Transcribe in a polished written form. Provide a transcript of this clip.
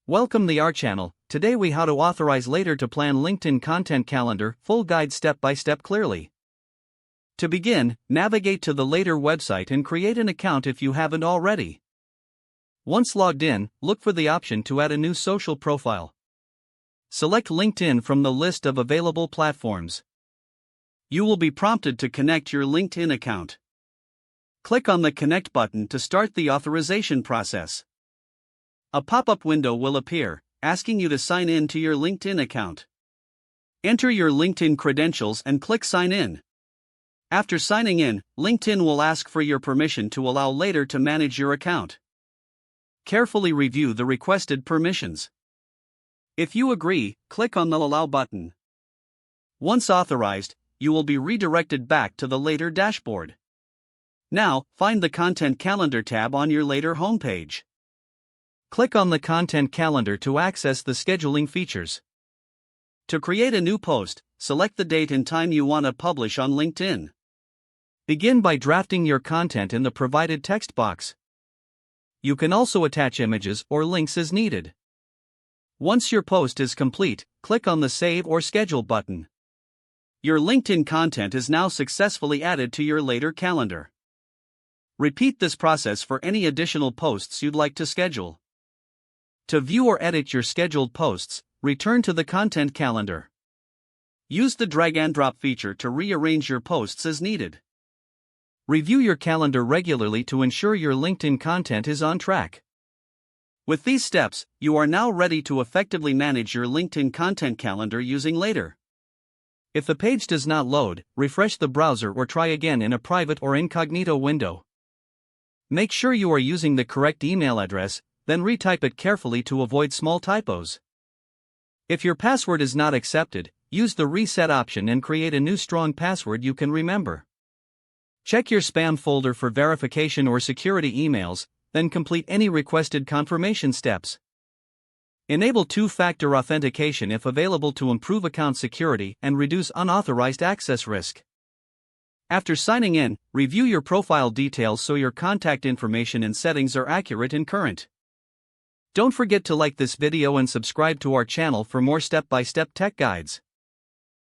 Welcome to our channel. Today we how to authorize later to plan LinkedIn content calendar, full guide step by step clearly. To begin, navigate to the later website and create an account if you haven't already. Once logged in, look for the option to add a new social profile. Select LinkedIn from the list of available platforms. You will be prompted to connect your LinkedIn account. Click on the Connect button to start the authorization process. A pop-up window will appear, asking you to sign in to your LinkedIn account. Enter your LinkedIn credentials and click Sign In. After signing in, LinkedIn will ask for your permission to allow later to manage your account. Carefully review the requested permissions. If you agree, click on the Allow button. Once authorized, you will be redirected back to the Later dashboard. Now, find the Content Calendar tab on your Later homepage. Click on the Content Calendar to access the scheduling features. To create a new post, select the date and time you want to publish on LinkedIn. Begin by drafting your content in the provided text box. You can also attach images or links as needed. Once your post is complete, click on the Save or Schedule button. Your LinkedIn content is now successfully added to your Later calendar. Repeat this process for any additional posts you'd like to schedule. To view or edit your scheduled posts, return to the Content Calendar. Use the drag and drop feature to rearrange your posts as needed. Review your calendar regularly to ensure your LinkedIn content is on track. With these steps, you are now ready to effectively manage your LinkedIn content calendar using Later. If the page does not load, refresh the browser or try again in a private or incognito window. Make sure you are using the correct email address, then retype it carefully to avoid small typos. If your password is not accepted, use the reset option and create a new strong password you can remember. Check your spam folder for verification or security emails, then complete any requested confirmation steps. Enable two-factor authentication if available to improve account security and reduce unauthorized access risk. After signing in, review your profile details so your contact information and settings are accurate and current. Don't forget to like this video and subscribe to our channel for more step-by-step tech guides.